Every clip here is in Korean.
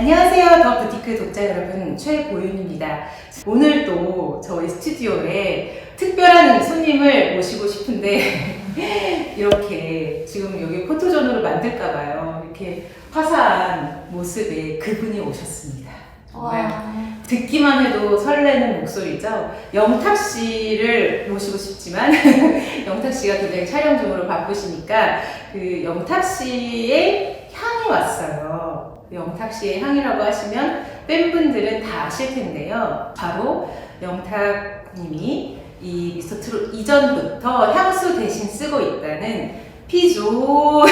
안녕하세요. 더 부티크 독자 여러분, 최보윤입니다. 오늘 또 저희 스튜디오에 특별한 손님을 모시고 싶은데 이렇게 지금 여기 포토존으로 만들까봐요. 이렇게 화사한 모습의 그분이 오셨습니다. 정말 듣기만 해도 설레는 목소리죠. 영탁 씨를 모시고 싶지만 영탁 씨가 굉장히 촬영 중으로 바쁘시니까 그 영탁 씨의 향이 왔어요. 영탁 씨의 향이라고 하시면 팬분들은 다 아실 텐데요. 바로 영탁 님이 이 미스터 트롯 이전부터 향수 대신 쓰고 있다는 피존을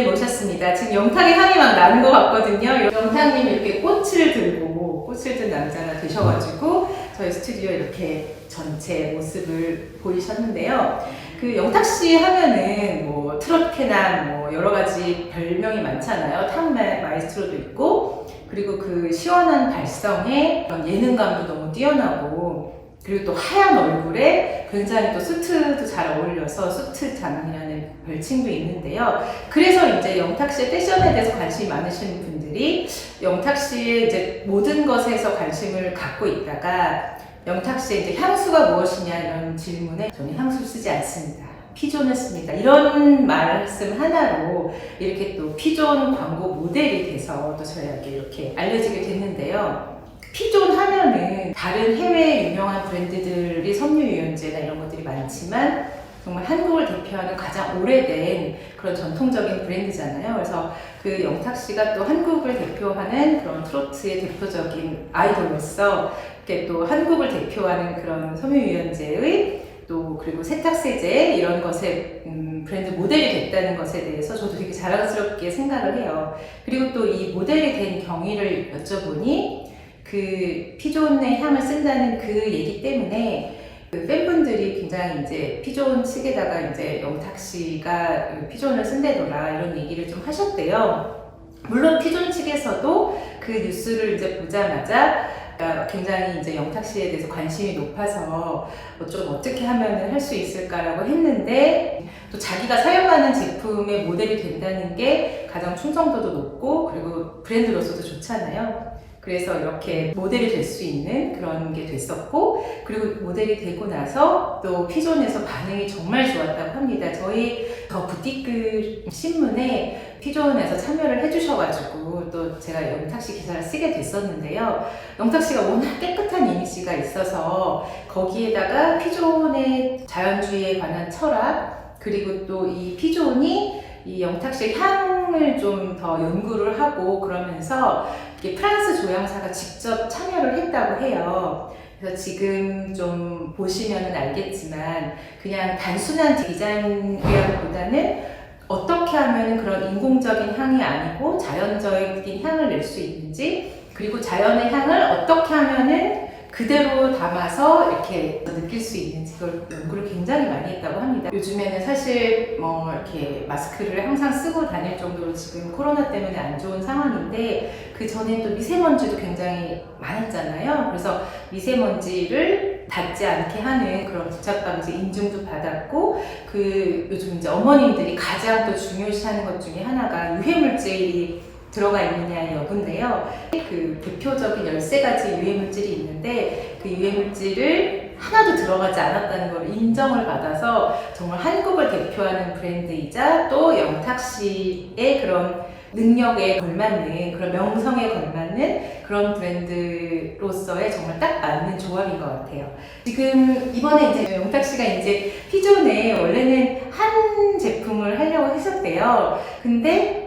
모셨습니다. 지금 영탁의 향이 막 나는 것 같거든요. 영탁님 이렇게 꽃을 든 남자가 되셔가지고 저희 스튜디오 이렇게 전체 모습을 보이셨는데요. 그 영탁 씨 하면은 뭐 트롯캐나 뭐 여러 가지 별명이 많잖아요. 마에스트로도 있고, 그리고 그 시원한 발성에 예능감도 너무 뛰어나고, 그리고 또 하얀 얼굴에 굉장히 또 수트도 잘 어울려서 수트 장이라는 별칭도 있는데요. 그래서 이제 영탁 씨의 패션에 대해서 관심이 많으신 분들이 영탁 씨의 이제 모든 것에서 관심을 갖고 있다가 영탁 씨의 이제 향수가 무엇이냐 이런 질문에 저는 향수 쓰지 않습니다. 피존을 씁니다. 이런 말씀 하나로 이렇게 또 피존 광고 모델이 돼서 또 저희에게 이렇게 알려지게 됐는데요. 피존 하면은 다른 해외 유명한 브랜드들이 섬유유연제나 이런 것들이 많지만 정말 한국을 대표하는 가장 오래된 그런 전통적인 브랜드잖아요. 그래서 그 영탁 씨가 또 한국을 대표하는 그런 트로트의 대표적인 아이돌로서 이렇게 또 한국을 대표하는 그런 섬유유연제의 또 그리고 세탁세제 이런 것에 브랜드 모델이 됐다는 것에 대해서 저도 되게 자랑스럽게 생각을 해요. 그리고 또 이 모델이 된 경위를 여쭤보니 그 피존의 향을 쓴다는 그 얘기 때문에 그 팬분들이 굉장히 이제 피존 측에다가 이제 영탁 씨가 피존을 쓴다더라 이런 얘기를 좀 하셨대요. 물론 피존 측에서도 그 뉴스를 이제 보자마자 굉장히 이제 영탁 씨에 대해서 관심이 높아서 좀 어떻게 하면 할 수 있을까라고 했는데 또 자기가 사용하는 제품의 모델이 된다는 게 가장 충성도도 높고 그리고 브랜드로서도 좋잖아요. 그래서 이렇게 모델이 될 수 있는 그런 게 됐었고, 그리고 모델이 되고 나서 또 피존에서 반응이 정말 좋았다고 합니다. 저희 더 부티크 신문에 피존에서 참여를 해주셔가지고 또 제가 영탁 씨 기사를 쓰게 됐었는데요. 영탁 씨가 워낙 깨끗한 이미지가 있어서 거기에다가 피존의 자연주의에 관한 철학, 그리고 또 이 피존이 이 영탁 씨의 향을 좀 더 연구를 하고 그러면서 프랑스 조향사가 직접 참여를 했다고 해요. 그래서 지금 좀 보시면 알겠지만 그냥 단순한 디자인보다는 어떻게 하면 그런 인공적인 향이 아니고 자연적인 향을 낼 수 있는지, 그리고 자연의 향을 어떻게 하면은 그대로 담아서 이렇게 느낄 수 있는지 그걸 연구를 굉장히 많이 했다고 합니다. 요즘에는 사실 뭐 이렇게 마스크를 항상 쓰고 다닐 정도로 지금 코로나 때문에 안 좋은 상황인데 그 전에 또 미세먼지도 굉장히 많았잖아요. 그래서 미세먼지를 닿지 않게 하는 그런 부착 방지 인증도 받았고, 그 요즘 이제 어머님들이 가장 또 중요시하는 것 중에 하나가 유해물질이 들어가 있느냐의 여부인데요. 그 대표적인 13가지 유해물질이 있는데 그 유해물질을 하나도 들어가지 않았다는 걸 인정을 받아서 정말 한국을 대표하는 브랜드이자 또 영탁 씨의 그런 능력에 걸맞는 그런 명성에 걸맞는 그런 브랜드로서의 정말 딱 맞는 조합인 것 같아요. 지금 이번에 이제 영탁 씨가 이제 피존에 원래는 한 제품을 하려고 했었대요. 근데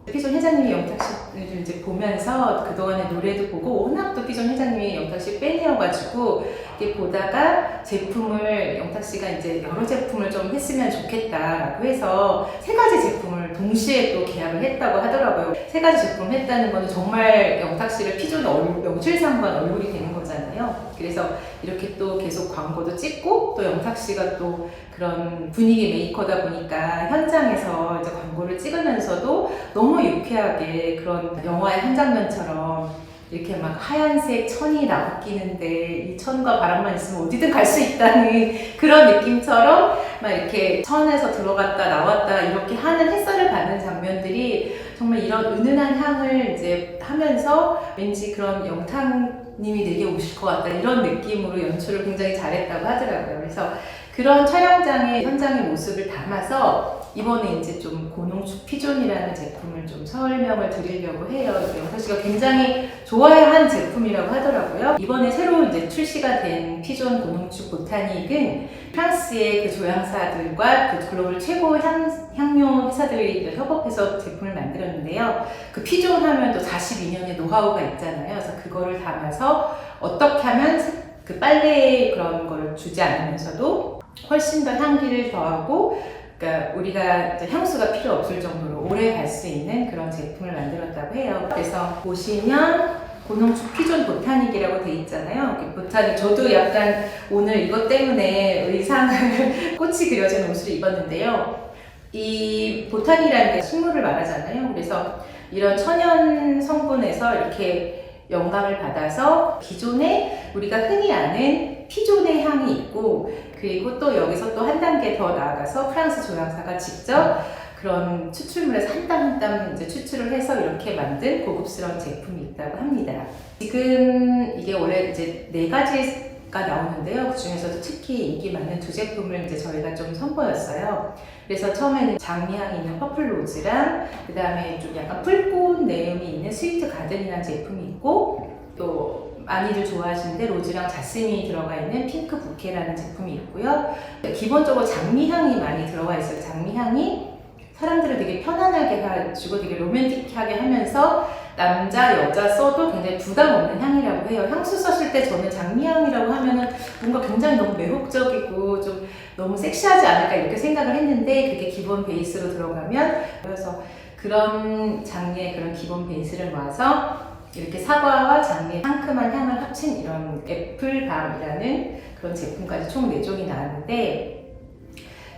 피존 회장님이 영탁 씨를 이제 보면서 그동안의 노래도 보고 워낙 또 피존 회장님이 영탁 씨 팬이어가지고 이렇게 보다가 제품을 영탁 씨가 이제 여러 제품을 좀 했으면 좋겠다라고 해서 3가지 제품을 동시에 또 계약을 했다고 하더라고요. 3가지 제품을 했다는 거는 정말 영탁 씨를 피존의 명실상부한 얼굴이 되는 거잖아요. 그래서 이렇게 또 계속 광고도 찍고 또 영탁 씨가 또 그런 분위기 메이커다 보니까 현장에서 이제 광고를 찍으면서도 너무 유쾌하게 그런 영화의 한 장면처럼 이렇게 막 하얀색 천이 나부끼는데 이 천과 바람만 있으면 어디든 갈 수 있다는 그런 느낌처럼 막 이렇게 천에서 들어갔다 나왔다 이렇게 하는 햇살을 가는 장면들이 정말 이런 은은한 향을 이제 하면서 왠지 그런 영탁님이 내게 오실 것 같다 이런 느낌으로 연출을 굉장히 잘했다고 하더라고요. 그래서 그런 촬영장의 현장의 모습을 담아서 이번에 이제 좀 고농축 피존이라는 제품을 좀 설명을 드리려고 해요. 영탁 씨가 굉장히 좋아한 제품이라고 하더라고요. 이번에 새로 이제 출시가 된 피존 고농축 보타닉은 프랑스의 그 조향사들과 그 글로벌 최고 향료 회사들이 협업해서 제품을 만들었는데요. 그 피존 하면 또 42년의 노하우가 있잖아요. 그래서 그거를 담아서 어떻게 하면 그 빨래에 그런 걸 주지 않으면서도 훨씬 더 향기를 더하고 그러니까 우리가 향수가 필요 없을 정도로 오래 갈 수 있는 그런 제품을 만들었다고 해요. 그래서 보시면 고농축 피존 보타닉이라고 돼 있잖아요. 보타닉 저도 약간 오늘 이것 때문에 의상을 꽃이 그려진 옷을 입었는데요. 이 보타닉이라는 게 식물을 말하잖아요. 그래서 이런 천연 성분에서 이렇게 영감을 받아서 기존에 우리가 흔히 아는 피존의 향이 있고 그리고 또 여기서 또 한 단계 더 나아가서 프랑스 조향사가 직접 그런 추출물에서 한 땀 한 땀 이제 추출을 해서 이렇게 만든 고급스러운 제품이 있다고 합니다. 지금 이게 원래 이제 4가지가 나오는데요. 그 중에서도 특히 인기 많은 2제품을 이제 저희가 좀 선보였어요. 그래서 처음에는 장미향이 있는 퍼플 로즈랑 그 다음에 좀 약간 풀꽃 내음이 있는 스위트 가든이라는 제품이 있고 또 많이들 좋아하시는데 로즈랑 자스민이 들어가 있는 핑크 부케라는 제품이 있고요. 기본적으로 장미향이 많이 들어가 있어요. 장미향이 사람들을 되게 편안하게 해주고 되게 로맨틱하게 하면서 남자, 여자 써도 굉장히 부담 없는 향이라고 해요. 향수 썼을 때 저는 장미향이라고 하면은 뭔가 굉장히 너무 매혹적이고 좀 너무 섹시하지 않을까 이렇게 생각을 했는데 그게 기본 베이스로 들어가면 그래서 그런 장르의 그런 기본 베이스를 모아서 이렇게 사과와 장미의 상큼한 향을 합친 이런 애플밤이라는 그런 제품까지 총 4종이 나왔는데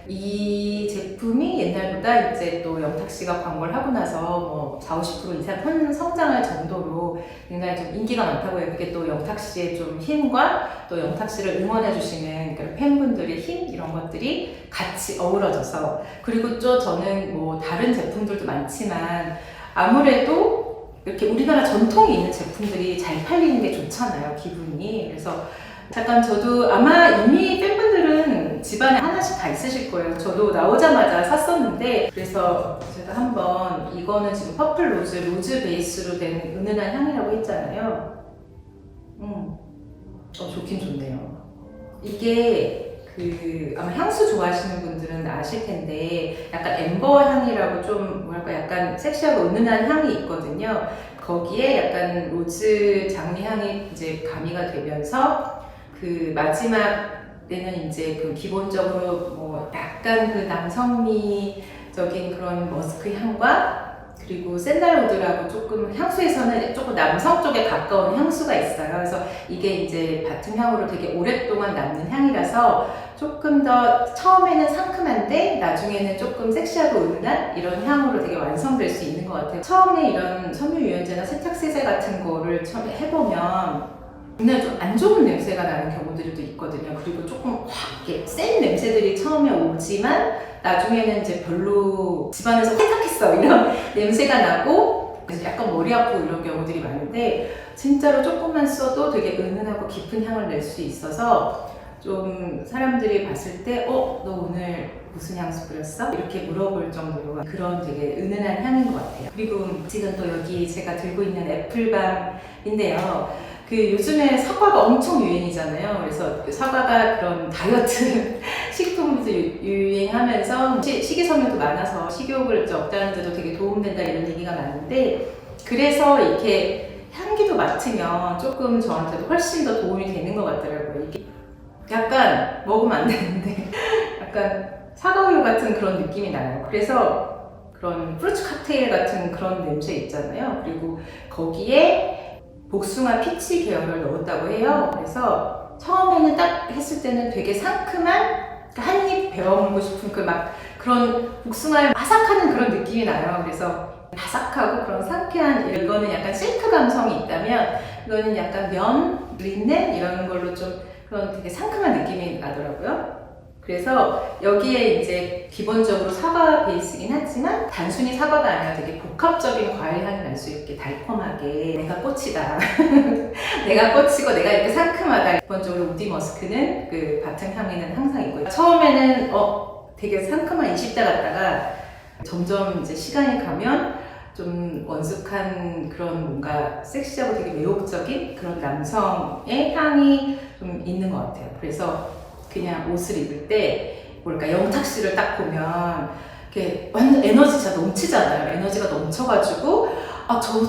이 제품이 옛날보다 이제 또 영탁 씨가 광고를 하고 나서 뭐 40, 50% 이상 성장할 정도로 굉장히 좀 인기가 많다고 해요. 그게 또 영탁 씨의 좀 힘과 또 영탁 씨를 응원해 주시는 그런 팬분들의 힘 이런 것들이 같이 어우러져서 그리고 또 저는 뭐 다른 제품들도 많지만 아무래도 이렇게 우리나라 전통이 있는 제품들이 잘 팔리는 게 좋잖아요, 기분이. 그래서 잠깐 저도 아마 이미 팬분들은 집안에 하나씩 다 있으실 거예요. 저도 나오자마자 샀었는데 그래서 제가 한번 이거는 지금 퍼플 로즈 베이스로 된 은은한 향이라고 했잖아요. 좋긴 좋네요. 이게 아마 향수 좋아하시는 분들은 아실 텐데 약간 엠버 향이라고 좀 뭐랄까 약간 섹시하고 은은한 향이 있거든요. 거기에 약간 로즈 장미 향이 이제 가미가 되면서 그 마지막에는 이제 그 기본적으로 뭐 약간 그 남성미적인 그런 머스크 향과 그리고 샌달우드라고 조금 향수에서는 조금 남성 쪽에 가까운 향수가 있어요. 그래서 이게 이제 바튼 향으로 되게 오랫동안 남는 향이라서 조금 더 처음에는 상큼한데 나중에는 조금 섹시하고 은은한 이런 향으로 되게 완성될 수 있는 것 같아요. 처음에 이런 섬유유연제나 세탁세제 같은 거를 처음에 해보면 굉장히 좀 안 좋은 냄새가 나는 경우들도 있거든요. 그리고 조금 확 이렇게 센 냄새들이 처음에 오지만 나중에는 이제 별로 집안에서 세탁했어 이런 냄새가 나고 약간 머리 아프고 이런 경우들이 많은데 진짜로 조금만 써도 되게 은은하고 깊은 향을 낼 수 있어서 좀 사람들이 봤을 때 너 오늘 무슨 향수 뿌렸어? 이렇게 물어볼 정도로 그런 되게 은은한 향인 것 같아요. 그리고 지금 또 여기 제가 들고 있는 애플밤인데요. 요즘에 사과가 엄청 유행이잖아요. 그래서 사과가 그런 다이어트 식품도 유행하면서 식이섬유도 많아서 식욕을 억제하는데도 되게 도움된다 이런 얘기가 많은데 그래서 이렇게 향기도 맡으면 조금 저한테도 훨씬 더 도움이 되는 것 같더라고요. 이게 약간 먹으면 안 되는데 약간 사과우유 같은 그런 느낌이 나요. 그래서 그런 프루츠 칵테일 같은 그런 냄새 있잖아요. 그리고 거기에 복숭아 피치 계열을 넣었다고 해요. 그래서 처음에는 딱 했을 때는 되게 상큼한 한 입 베어물고 싶은 그런 복숭아를 바삭하는 그런 느낌이 나요. 그래서 바삭하고 그런 상쾌한 이거는 약간 실크 감성이 있다면 이거는 약간 면, 린넨 이런 걸로 좀 그런 되게 상큼한 느낌이 나더라고요. 그래서 여기에 이제 기본적으로 사과 베이스긴 하지만 단순히 사과가 아니라 되게 복합적인 과일 향이 날 수 있게 달콤하게 내가 꽃이다. 내가 꽃이고 내가 이렇게 상큼하다. 기본적으로 우디 머스크는 그 바탕 향에는 항상 있고요. 처음에는 되게 상큼한 20대 같다가 점점 이제 시간이 가면 좀 원숙한 그런 뭔가 섹시하고 되게 매혹적인 그런 남성의 향이 좀 있는 것 같아요. 그래서 그냥 옷을 입을 때 뭐랄까 영탁 씨를 딱 보면 이렇게 완전 에너지가 넘치잖아요. 에너지가 넘쳐가지고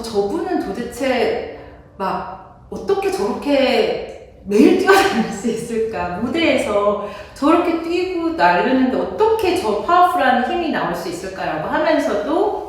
저분은 도대체 막 어떻게 저렇게 매일 뛰어다닐 수 있을까? 무대에서 저렇게 뛰고 나르는데 어떻게 저 파워풀한 힘이 나올 수 있을까라고 하면서도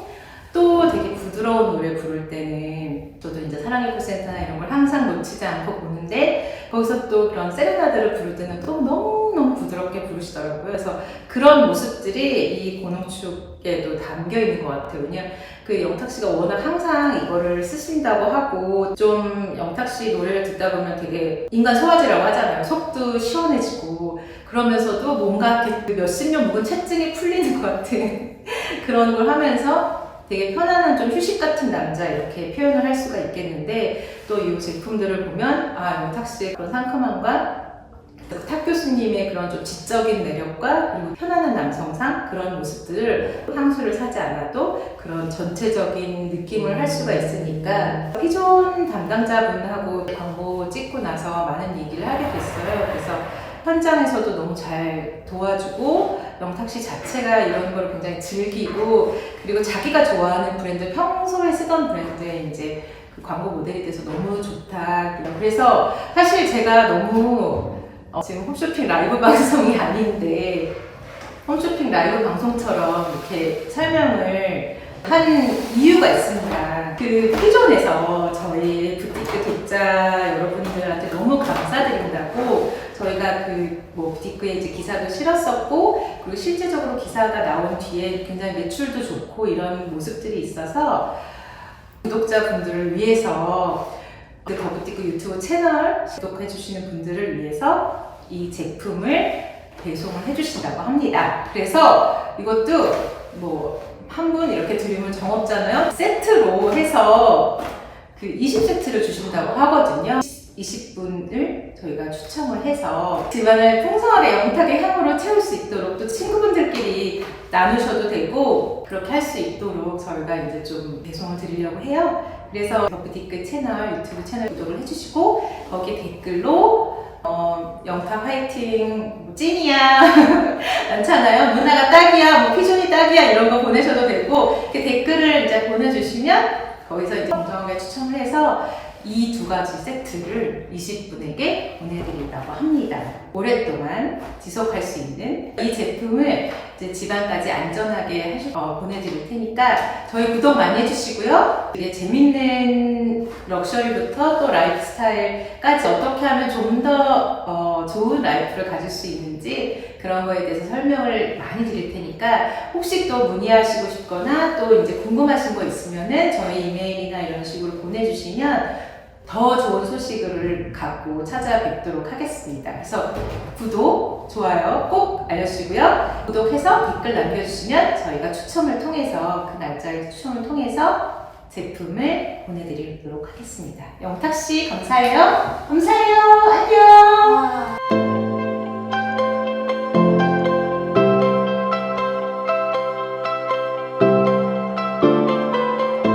또 되게 부드러운 노래 부를 때는 저도 이제 사랑의 콜센터나 이런 걸 항상 놓치지 않고 보는데 거기서 또 그런 세레나데를 부를 때는 또 너무너무 부드럽게 부르시더라고요. 그래서 그런 모습들이 이 고농축에도 담겨 있는 것 같아요. 왜냐면 그 영탁 씨가 워낙 항상 이거를 쓰신다고 하고 좀 영탁 씨 노래를 듣다 보면 되게 인간 소화제라고 하잖아요. 속도 시원해지고 그러면서도 뭔가 이렇게 몇십 년 묵은 채증이 풀리는 것 같은 그런 걸 하면서 되게 편안한 좀 휴식 같은 남자 이렇게 표현을 할 수가 있겠는데 또 이 제품들을 보면 영탁 씨의 그런 상큼함과 탁 교수님의 그런 좀 지적인 매력과 그리고 편안한 남성상 그런 모습들을 향수를 사지 않아도 그런 전체적인 느낌을 할 수가 있으니까 피존 담당자분하고 광고 찍고 나서 많은 얘기를 하게 됐어요. 그래서 현장에서도 너무 잘 도와주고 영탁 씨 자체가 이런 걸 굉장히 즐기고 그리고 자기가 좋아하는 브랜드 평소에 쓰던 브랜드에 이제 그 광고 모델이 돼서 너무 좋다. 그래서 사실 제가 너무 지금 홈쇼핑 라이브 방송이 아닌데 홈쇼핑 라이브 방송처럼 이렇게 설명을 한 이유가 있습니다. 그 피존에서 저희 부티크 독자 여러분들한테 너무 감사드린다고 저희가 부티크에 이제 기사도 실었었고 그리고 실제적으로 기사가 나온 뒤에 굉장히 매출도 좋고 이런 모습들이 있어서 구독자분들을 위해서 더 부티크 유튜브 채널 구독해 주시는 분들을 위해서 이 제품을 배송을 해주신다고 합니다. 그래서 이것도 한 분 이렇게 드리면 정없잖아요. 세트로 해서 그 20세트를 주신다고 하거든요. 20분을 저희가 추첨을 해서 집안을 풍성하게 영탁의 향으로 채울 수 있도록 또 친구분들끼리 나누셔도 되고 그렇게 할 수 있도록 저희가 이제 좀 배송을 드리려고 해요. 그래서 더부티크 채널 유튜브 채널 구독을 해주시고 거기 댓글로 영탁 화이팅, 찐이야 많잖아요. 누나가 딱이야, 피존이 딱이야 이런 거 보내셔도 되고 이렇게 댓글을 이제 보내주시면 거기서 이제 정정하게 추첨을 해서 이 두 가지 세트를 20분에게 보내드린다고 합니다. 오랫동안 지속할 수 있는 이 제품을 이제 집안까지 안전하게 보내드릴 테니까 저희 구독 많이 해주시고요. 이게 재밌는 럭셔리부터 또 라이프 스타일까지 어떻게 하면 좀 더 좋은 라이프를 가질 수 있는지 그런 거에 대해서 설명을 많이 드릴 테니까 혹시 또 문의하시고 싶거나 또 이제 궁금하신 거 있으면은 저희 이메일이나 이런 식으로 보내주시면 더 좋은 소식을 갖고 찾아뵙도록 하겠습니다. 그래서 구독, 좋아요 꼭 알려주시고요. 구독해서 댓글 남겨주시면 저희가 추첨을 통해서 그 날짜에 추첨을 통해서 제품을 보내드리도록 하겠습니다. 영탁씨 감사해요. 감사해요. 안녕.